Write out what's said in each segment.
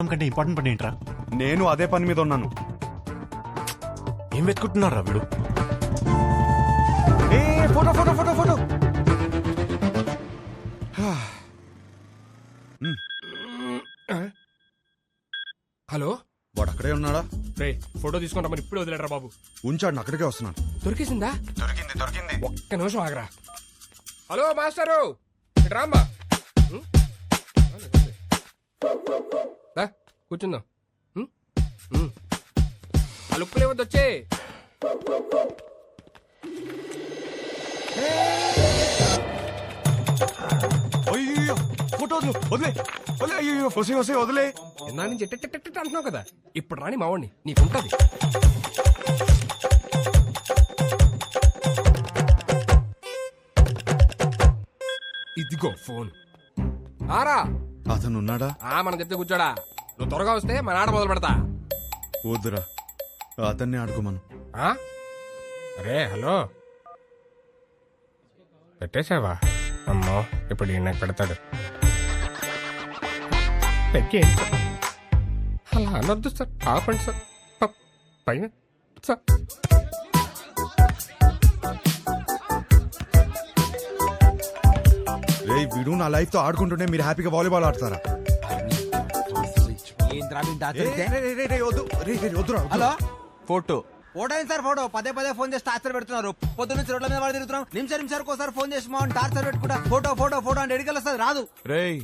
కంటే ఇంపార్టెంట్ పని ఏంట్రా? నేను అదే పని మీద ఉన్నాను. ఏం వెతుకుంటున్నారా వీడు? Photo photo photo photo. Hello, వాడు అక్కడే ఉన్నాడా? రే ఫోటో తీసుకుంటా మరి ఇప్పుడే వదిలేడరా బాబు. ఉంచాడు, అక్కడికే వస్తున్నాను. దొరికేసిందా? దొరికింది. ఒక్క నిమిషం ఆగరా. హలో మాస్టరు, ఇటు రామ్మా. దా, కూర్చుందాం. ఆ లుక్కులు ఏమొద్దు వచ్చే. అయ్యో ఫోటో వదిలే వదిలే. అయ్యో వసే వదిలే. ఇందా నుంచి అంటున్నావు కదా, ఇప్పుడు రాని మావాడిని నీకుంటది. ఇదిగో ఫోన్. ఆరా అతను ఉన్నాడా? మనం చెప్తే కూర్చోడా. నువ్వు త్వరగా వస్తే మన ఆట మొదలు పెడతా. వద్దురా, అతన్ని ఆడుకోమను. అరే హలో, పెట్టేశావా? అమ్మో, ఇప్పుడు ఈయన పెడతాడు. పెట్టేయండి సార్. అలా అనొద్దు సార్, ఆపండి సార్. పైన సార్. రే వీడు నా లైఫ్ తో ఆడుకుంటుంటే మీరు హ్యాపీగా వాలీబాల్ ఆడతారా? హలో, ఫోటో ఫోటో ఏంటి సార్? ఫోటో పదే పదే ఫోన్ చేసి టార్చర్ పెడుతున్నారు. పొద్దు నుంచి రోడ్ల మీద తిరుగుతున్నాం. నిమిషానికి ఒకసారి ఫోన్ చేసి మా టార్చర్ పెట్టుకుంటా ఫోటో ఫోటో ఫోటో అంటే ఎడికెళ్ళి వస్తుంది, రాదు. రేయ్,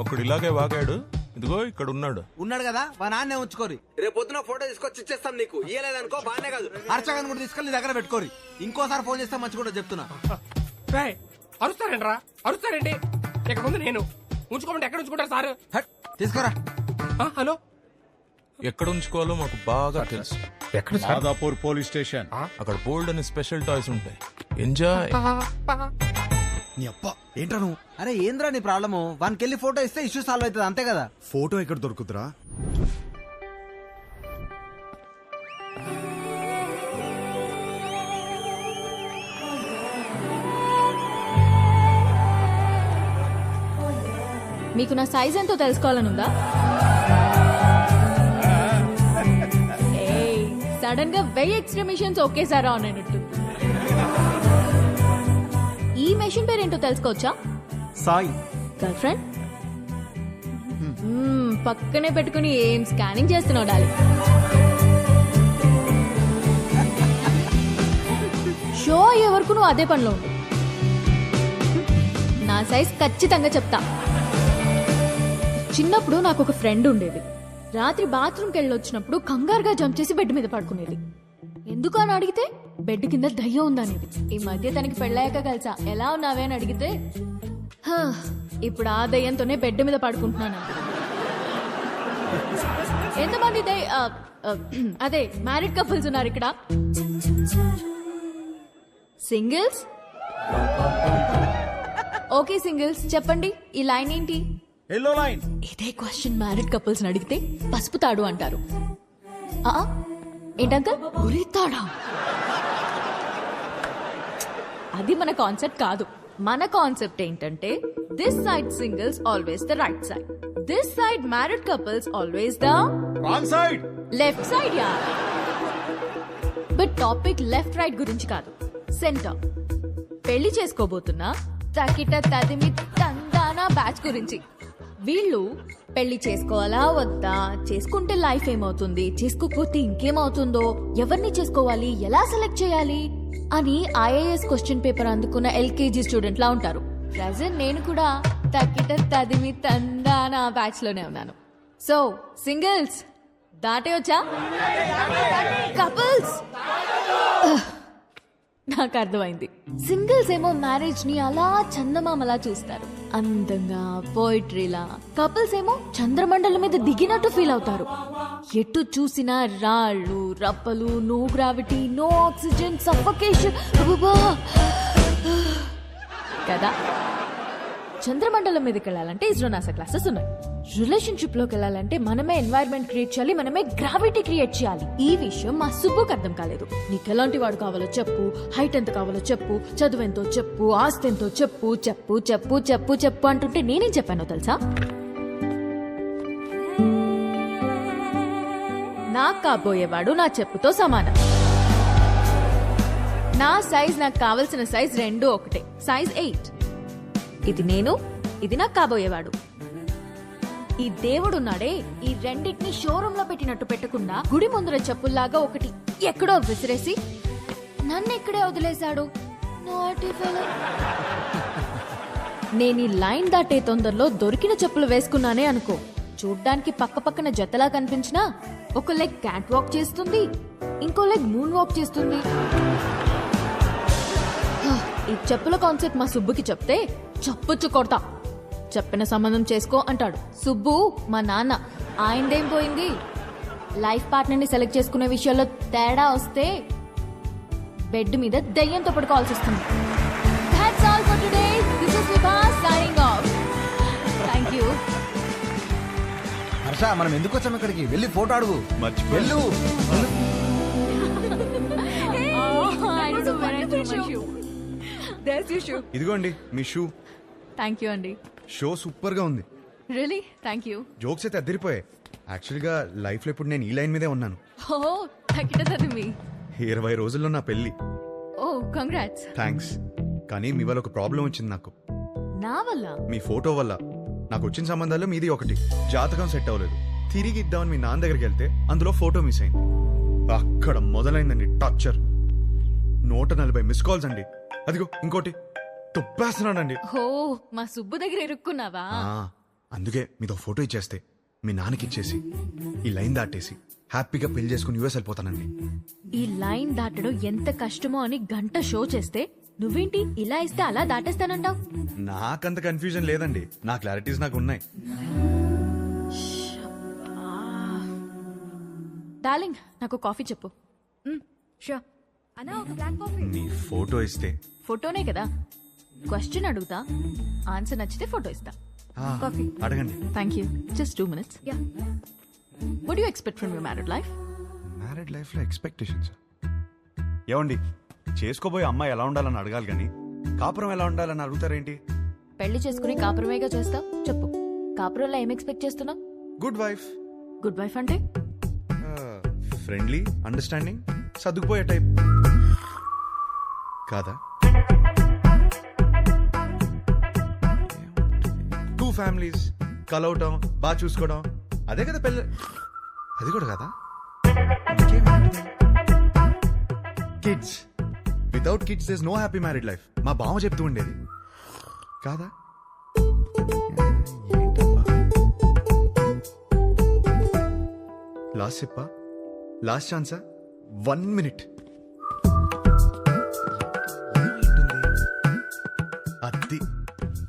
ఒకడు ఇలాగే వాగాడు. ఇదిగో ఇక్కడ ఉన్నాడు కదా, మా నాన్నే ఉంచుకోరి. రేపు పొద్దున ఫోటో తీసుకొచ్చి ఇచ్చేస్తాం నీకు. ఇయ్యలేదనుకో బానే కాదు, అర్చకన్ కూడా తీసుకెళ్ళి నీ దగ్గర పెట్టుకోరి. ఇంకోసారి ఫోన్ చేస్తే మంచి కూడా చెప్తున్నా. అరుస్తారండి రా, అరుస్తారండి. ఇక ముందు నేను ఉంచుకోమంటే ఎక్కడ ఉంచుకుంటారు సార్? తీసుకురా. హలో, ఎక్కడ ఉంచుకోవాలో మాకు బాగా తెలుసు. ఎక్కడ మాదాపూర్ పోలీస్ స్టేషన్. అక్కడ బోల్డ్ అని స్పెషల్ టాయ్స్ ఉంటాయి. ఎంజాయ్. నీ అప్ప ఏంట్రా నువ్వు? అరే ఏంద్రా నీ ప్రాబ్లము? వానికి వెళ్ళి ఫోటో ఇస్తే ఇష్యూ సాల్వ్ అవుతుంది, అంతే కదా. ఫోటో ఎక్కడ దొరుకుతురా? మీకు నా సైజ్ ఎంతో తెలుసుకోవాలనుందా? సడన్ గా 1000 ఎక్స్ట్రా మిషన్స్ ఒకేసారి ఆన్ అయినట్టు. ఈ మెషిన్ పేరేంటో తెలుసుకోవచ్చా? సాయి. Girlfriend? పక్కనే పెట్టుకుని ఏం స్కానింగ్ చేస్తున్నావు డాలి? షో అయ్యే వరకు నువ్వు అదే పనిలో ఉండు. నా సైజ్ ఖచ్చితంగా చెప్తా. చిన్నప్పుడు నాకు ఒక ఫ్రెండ్ ఉండేది. రాత్రి బాత్రూమ్కి వెళ్ళొచ్చినప్పుడు కంగారుగా జంప్ చేసి బెడ్ మీద పడుకునేది. ఎందుకు అని అడిగితే బెడ్ కింద దయ్యం ఉందనేది. ఈ మధ్య తనకి పెళ్ళాక కలిసా. ఎలా ఉన్నావే అని అడిగితే ఇప్పుడు ఆ దయ్యంతోనే బెడ్ మీద పడుకుంటున్నాను. ఎంతమంది అదే మ్యారీడ్ కపుల్స్ ఉన్నారు ఇక్కడ? సింగిల్స్? ఓకే సింగిల్స్, చెప్పండి ఈ లైన్ ఏంటి? Yellow line. ఇదే క్వశ్చన్ మ్యారీడ్ కపుల్స్ అడిగితే పసుపు తాడు అంటారు. ఏంటంకల్ ఉరితాడా? అది మన కాన్సెప్ట్ కాదు. మన కాన్సెప్ట్ ఏంటంటే this side singles always the right side, this side married couples always the wrong side, left side. Yeah, but topic left right గురించి కాదు, సెంటర్. పెళ్లి చేసుకోబోతున్నా తకిట తదిమి తందానా బ్యాచ్ గురించి. వీళ్ళు పెళ్లి చేసుకోవాలా వద్దా, చేసుకుంటే లైఫ్ ఏమవుతుంది, చేసుకోకపోతే ఇంకేమవుతుందో, ఎవరిని చేసుకోవాలి, ఎలా సెలెక్ట్ చేయాలి అని ఐఏఎస్ క్వశ్చన్ పేపర్ అందుకున్న ఎల్కేజీ స్టూడెంట్ లా ఉంటారు. ప్రజెంట్ నేను కూడా తక్కిట తదిమి తందానా బ్యాచ్ లోనే ఉన్నాను. సో సింగిల్స్ దాటే వచ్చా, కపుల్స్ నాకు అర్థమైంది. సింగిల్స్ ఏమో మ్యారేజ్ ని అలా చందమామలా చూస్తారు, అందంగా పోయిట్రీలా. కపుల్స్ ఏమో చంద్రమండలం మీద దిగినట్టు ఫీల్ అవుతారు. ఎటు చూసినా రాళ్ళు రప్పలు, no gravity, no oxygen, suffocation కదా. చంద్రమండలం మీదకి వెళ్ళాలంటే ఇస్రో నాసా క్లాసెస్ ఉన్నాయి. రిలేషన్షిప్ లోకి వెళ్ళాలంటే మనమే ఎన్వైరన్మెంట్ క్రియేట్ చేయాలి, మనమే గ్రావిటీ క్రియేట్ చేయాలి. ఈ విషయం మా సుబ్బుకి అర్థం కాలేదు. నీకు ఎలాంటి వాడు కావాలో చెప్పు, హైట్ ఎంత కావాలో చెప్పు, చదువు ఎంతో చెప్పు, ఆస్తి ఎంతో చెప్పు, చెప్పు చెప్పు చెప్పు చెప్పు అంటుంటే నేనేం చెప్పానో తెలుసా? నాకు కాబోయేవాడు నా చెప్పుతో సమానం. నా సైజ్ నాకు కావలసిన సైజ్ రెండు ఒకటే, సైజ్ 8. ఇది నేను, ఇది నాకు కాబోయేవాడు. ఈ దేవుడున్నాడే, ఈ రెండింటిని షోరూమ్ లో పెట్టినట్టు పెట్టకుండా గుడి ముందర చెప్పుల్లాగా ఒకటి ఎక్కడో విసిరేసి నన్ను ఇక్కడే వదిలేశాడు. Naughty fellow. నేను ఈ లైన్ దాటే తొందరలో దొరికిన చెప్పులు వేసుకున్నానే అనుకో, చూడ్డానికి పక్క పక్కన జతలా కనిపించినా ఒక లెగ్ క్యాట్ వాక్ చేస్తుంది, ఇంకో లెగ్ మూన్ వాక్ చేస్తుంది. ఈ చెప్పుల కాన్సెప్ట్ మా సుబ్బుకి చెప్తే చప్పుచ్చు కొడతా. చెప్పిన సంబంధం చేసుకో అంటాడు. సుబ్బు మా నాన్న, ఆయనదేం పోయింది? లైఫ్ పార్ట్నర్ ని సెలెక్ట్ చేసుకునే విషయాల్లో తేడా వస్తే బెడ్ మీద దయ్యంతో పడుకోవాల్సి వస్తుంది. That's all for today. This is Vibha signing off. Thank you. Harsha, మనం ఎందుకు వచ్చాం ఇక్కడికి? వెళ్ళి ఫోటో అడుగు. వెళ్ళు. I don't know where I put my shoe. There's your shoe. ఇదిగోండి మీ shoe. Thank you, Andy. Show super గా ఉంది. Really? Thank you. జోక్స్ అయితే అద్దరిపోయాయి. యాక్చువల్ గా లైఫ్ లో ఇప్పుడు నేను ఈ లైన్ మీదే ఉన్నాను. Oh, takita me. 20 రోజుల్లో నా పెళ్లి. Oh, congrats. థ్యాంక్స్. కానీ మీ వల్ల ఒక ప్రాబ్లం వచ్చింది నాకు. నా వల్ల? మీ ఫోటో వల్ల. నాకు వచ్చిన సంబంధాల్లో మీది ఒకటి. జాతకం సెట్ అవ్వలేదు. తిరిగి ఇద్దామని మీ నాన్న దగ్గరికి వెళ్తే అందులో ఫోటో మిస్ అయింది. అక్కడ మొదలైందండి టార్చర్. 140 మిస్ కాల్స్ అండి. అదిగో ఇంకోటి తుప్పేస్తున్నాడండి. ఓ, మా సుబ్బు దగ్గర ఇరుక్కున్నావా? అందుకే మీతో ఫోటో ఇచ్చేస్తే మీ నాన్నకి ఇచ్చేసి ఈ లైన్ దాటేసి హ్యాపీగా పెళ్లి చేసుకుని యూఎస్ వెళ్ళిపోతానండి. ఈ లైన్ దాటడం ఎంత కష్టమో అని గంట షో చేస్తే నువ్వేంటి ఇలా ఇస్తే అలా దాటేస్తానంటావు? నాకంత కన్ఫ్యూజన్ లేదండి. నా క్లారిటీస్ నాకు ఉన్నాయి. డార్లింగ్, నాకు కాఫీ చెప్పు. షూర్. అన్నా, ఒక బ్లాక్ కాఫీ. నీ ఫోటో ఇస్తే ఫోటోనే కదా, క్వశ్చన్ అడుగుతా, ఆన్సర్ నచ్చితే ఫోటో ఇస్తా. కాఫీ అడగండి. Thank you. Just 2 minutes. Yeah. What do you expect from your married life? Married life లో ఎక్స్పెక్టేషన్స్ ఏమండి? చేసుకోబోయే అమ్మాయి ఎలా ఉండాలని అడగాలి కానీ కాపురం ఎలా ఉండాలని అడుగుతారేంటి? పెళ్లి చేసుకుని కాపురమేగా చేస్తావు. చెప్పు, కాపురంలో ఏం ఎక్స్పెక్ట్ చేస్తున్నావు? Good wife. గుడ్ వైఫ్ అంటే ఫ్రెండ్లీ, అండర్స్టాండింగ్, సర్దుకుపోయే టైప్ కాదా? 2 ఫ్యామిలీస్ కలవటం, బాగా చూసుకోవడం, అదే కదా పెళ్ళి. అది కూడా కదా. Kids. Without kids there is no happy married life. మా బావ చెప్తూ ఉండేది కాదా? లాస్ట్ చెప్పా, లాస్ట్ ఛాన్సా? 1 minute. అది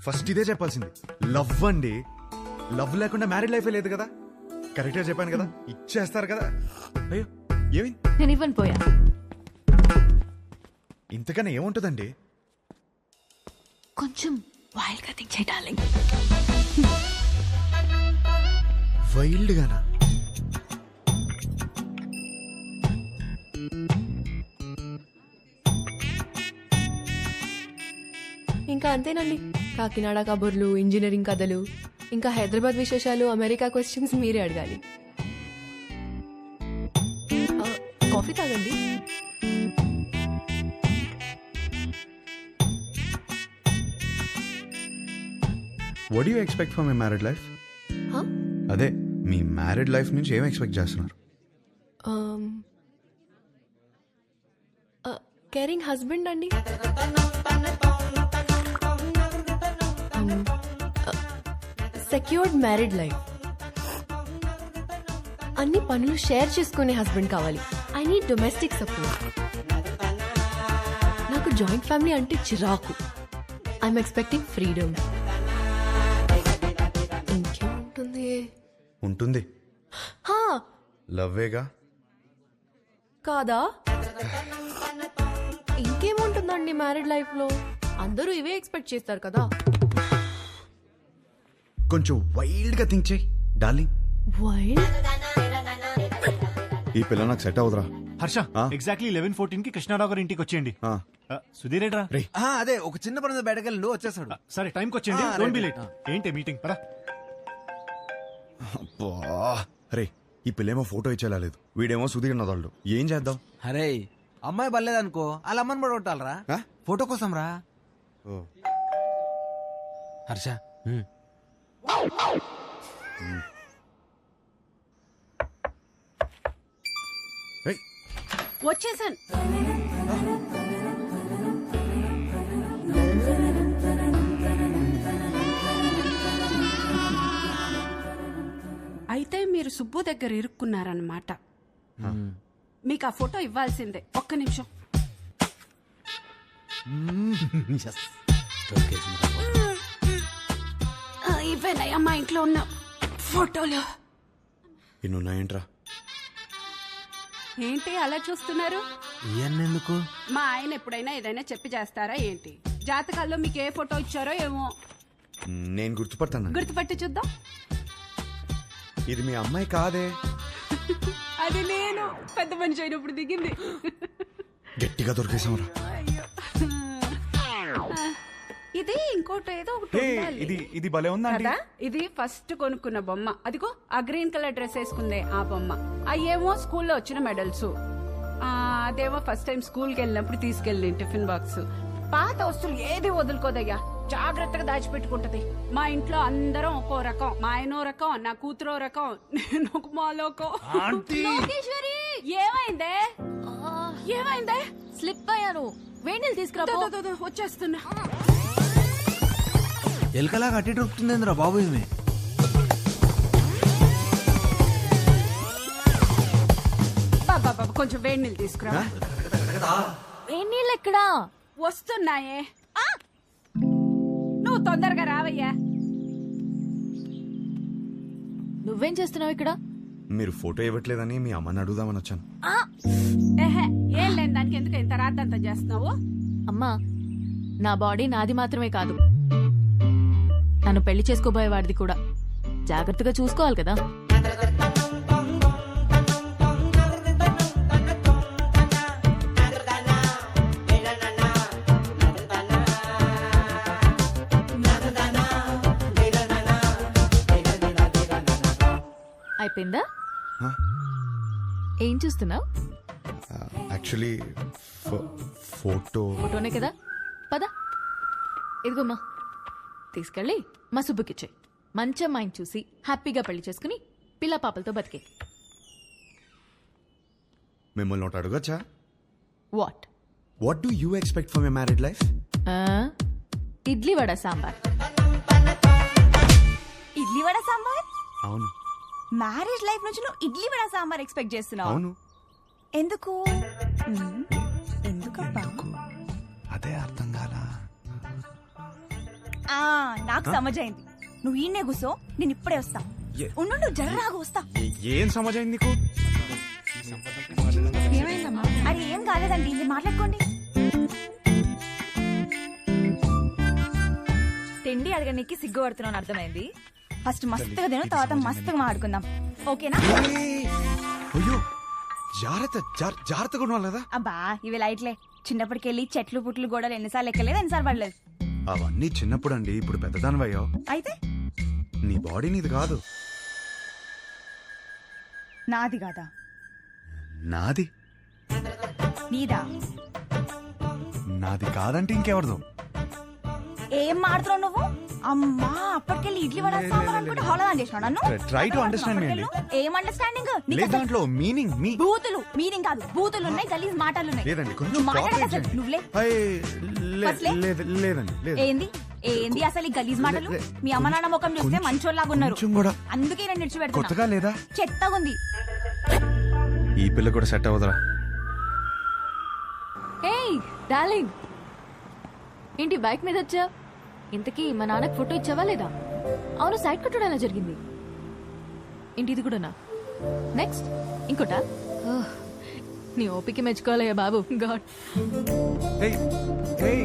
ఫస్ట్ ఇదే చెప్పాల్సింది. లవ్ అండి. లవ్ లేకుండా మ్యారీడ్ లైఫే లేదు కదా. కరెక్ట్ గా చెప్పాను కదా, ఇచ్చేస్తారు కదా. అయ్యో ఏమైంది? నేను ఇవ్వను పోయా. ఇంతకన్నా ఏముంటుందండి? కొంచెం వైల్డ్ గా థింక్ చేయి డార్లింగ్. వైల్డ్ గానా? ఇంకా అంతేనండి. కాకినాడ కబుర్లు, ఇంజనీరింగ్ కథలు, ఇంకా హైదరాబాద్ విశేషాలు, అమెరికా క్వశ్చన్స్ మీరే అడగాలి. కాఫీ తాగండి. What you expect from my married life? అదే మీ మ్యారీడ్ లైఫ్ నుంచి ఏం ఎక్స్పెక్ట్ చేస్తున్నారు? కేరింగ్ హస్బెండ్ అండి. Secured married life. అన్ని పనులు షేర్ చేసుకునే హస్బెండ్ కావాలి. I need domestic support. నాకు జాయింట్ ఫ్యామిలీ అంటే చిరాకు. I'm expecting freedom. ఇంకేముంటుంది? ఉంటుంది. లవ్వేగా కాదా? ఇంకేముంటుందండి మ్యారీడ్ లైఫ్ లో? అందరూ ఇవే ఎక్స్పెక్ట్ చేస్తారు కదా. కొంచెం వైల్డ్ గా థింక్ చేయి డార్లింగ్. వైల్డ్? ఈ పిల్ల నాకు సెట్ అవుదరా. హర్ష, ఎగ్జాక్ట్లీ 11:14 కి కృష్ణారావు గారి ఇంటికి వచ్చేయండి. సుధీర్ ఏడ్రా? అదే ఒక చిన్న పని బయటకెళ్ళి వచ్చేసాడు. సరే, టైంకి వచ్చేయండి. Don't be late. ఏంటి మీటింగ్? పరా. రే ఈ పిల్లేమో ఫోటో ఇచ్చేలాలేదు, వీడేమో సుధీర్ నదాళ్ళు. ఏం చేద్దాం? అరే అమ్మాయి బలేదనుకో వాళ్ళ అమ్మని కూడా కొట్టాలరా ఆ? ఫోటో కోసం రా. ఓ, హర్ష ఏయ్, వచ్చేసాను. అయితే మీరు సుబ్బు దగ్గర ఇరుక్కున్నారన్నమాట. మీకు ఆ ఫోటో ఇవ్వాల్సిందే. ఒక్క నిమిషం. ఇవేనయ్యా మా ఇంట్లో ఉన్న ఫోటోలు. ఇన్నున్నాయేంట్రా? ఏంటి అలా చూస్తున్నారు? ఇవన్నెందుకు? మా ఆయన ఎప్పుడైనా ఏదైనా చెప్పి చేస్తారా ఏంటి? జాతకాల్లో మీకు ఏ ఫోటో ఇచ్చారో ఏమో. నేను గుర్తుపడతాను. గుర్తుపట్టి చూద్దాం. ఇది మీ అమ్మాయి కాదే. అది నేను పెద్ద మనిషి అయినప్పుడు దిగింది. గట్టిగా దొరికేసాంరా. ఇది ఇంకోటి ఏదో ఒకటి హే, ఉండాలి. ఇది భలే ఉందండి. కదా ఇది ఫస్ట్ కొనుక్కున్న బొమ్మ. అదిగో ఆ గ్రీన్ కలర్ డ్రెస్ వేసుకుందే ఆ బొమ్మ. అయ్యేమో స్కూల్లో వచ్చిన మెడల్స్. అదేమో ఫస్ట్ టైం స్కూల్కి వెళ్ళినప్పుడు తీసుకెళ్ళి టిఫిన్ బాక్స్. పాత వస్తువులు ఏది వదులుకోదయ్యా, జాగ్రత్తగా దాచిపెట్టుకుంటది. మా ఇంట్లో అందరం ఒక్కో రకం. మా ఆయనో రకం, నా కూతురో రకం, నేను ఒక మాలోకం. లోకేశ్వరి ఏమైందే? ఏమైందే? స్లిప్ అయ్యాను. వేణీలు తీసుకురా పో. వచ్చేస్తున్నా. ఎలకలా కట్టి దొరుకుతుందిరా బాబు. ఇది బాబా కొంచెం వేడి నీళ్ళు తీసుకురా. వేణీళ్ళు ఎక్కడా? వస్తున్నాయే. నువ్వు తొందరగా రావయ్యా. నువ్వేం చేస్తున్నావు ఇక్కడ? మీరు ఫోటో ఇవ్వట్లేదని మీ అమ్మని అడుగుదామని వచ్చాను. ఏహే, ఏం లేని దానికి ఎందుకు ఇంత రాద్దంతా చేస్తున్నావు? అమ్మా, నా బాడీ నాది మాత్రమే కాదు, నన్ను పెళ్లి చేసుకోబోయేవాడిది కూడా. జాగ్రత్తగా చూసుకోవాలి కదా. అయిపోయిందా? ఏం చూస్తున్నావు? యాక్చువల్లీ ఫోటోనే కదా. పద, ఇదిగోమ్మా, తీసుకెళ్ళి మా సుబ్బుకిచ్చే. మంచి అమ్మాయిని చూసి హ్యాపీగా పెళ్లి చేసుకుని పిల్ల పాపలతో బతికే. మిమ్మల్ని ఒకటి అడగచ్చా? What? What do you expect for my married life? Idli vada sambar. Idli vada sambar? అవును. మ్యారేజ్ లైఫ్ నుంచి నువ్వు ఇడ్లీ వడ సాంబార్ ఎక్స్పెక్ట్ చేస్తున్నావు? అవును. ఎందుకు? ఎందుకబ్బా? అదే అర్థం కాలా. నాకు సమజైంది. నువ్వు ఈయనే కూసో, నేను ఇప్పుడే వస్తా. ఉండు, నువ్వు జర్రాగా వస్తా. ఏం సమజైంది నీకు? అరే ఏం కాలేదండి, ఇది మాట్లాడుకోండి. తిండి అడగడానికి సిగ్గుపడుతున్నాను అర్థమైంది. ఫస్ట్ మస్తుగా తిను, తర్వాత మస్తుగా మాట్లాడుకుందాం, ఓకేనా? అయ్యో, జాగ్రత్తగా ఉండాలి కదా. అబ్బా ఇవి లైట్లే. చిన్నప్పటికెళ్ళి చెట్లు పుట్లు గోడలు ఎన్నిసార్లు ఎక్కలేదు, ఎన్నిసార్లు పడలేదు. అవన్నీ చిన్నప్పుడు అండి, ఇప్పుడు పెద్దదానివయ్యావు. అయితే నీ బాడీ నీది కాదు. నాది కాదా? నాది. నీదా? నాది కాదంటే ఇంకెవరిదో. ఏం మాడుతున్నావు నువ్వు? అమ్మా అప్పటికెళ్ళి ఇడ్లీ వడ సాంబార్ అనుకుంటే హోళదాన్ చేసినావు నన్ను. Try to understand me అండి. ఏం అండర్స్టాండింగ్? లేదు, దాంట్లో మీనింగ్ మీ బూతులు. మీనింగ్ కాదు, బూతులు ఉన్నాయి, గలీజ్ మాటలు ఉన్నాయి. లేదండి, కొంచెం నువ్వు మాట్లాడక cooperate అసలు చేయండి. నువ్వులే. అసలే? లేదండి, లేదు. ఏంది ఏంది అసలు ఈ గలీజ్ మాటలు? మీ అమ్మ నాన్న ముఖం చూస్తే కొంచెం- మంచోళ్ళలాగా ఉన్నారు, కొంచెం కూడా. అందుకే నేను కొత్తగా నిడిచిపెడుతున్నా. లేదా? చెత్తగా ఉంది. ఈ పిల్ల కూడా సెట్ అవ్వదురా. ఏయ్ డార్లింగ్, ఏంటి బైక్ మీద వచ్చా? ఇంతకీ మా నాన్నకి ఫోటో ఇచ్చావా లేదా? అవును, సైడ్ కొట్టడం ఎలా జరిగింది? ఏంటి ఇది కూడానా? నెక్స్ట్ ఇంకోటా? నీ ఓపిక మెచ్చుకోవాలయ్యా బాబు. గాడ్. ఏయ్, ఏయ్,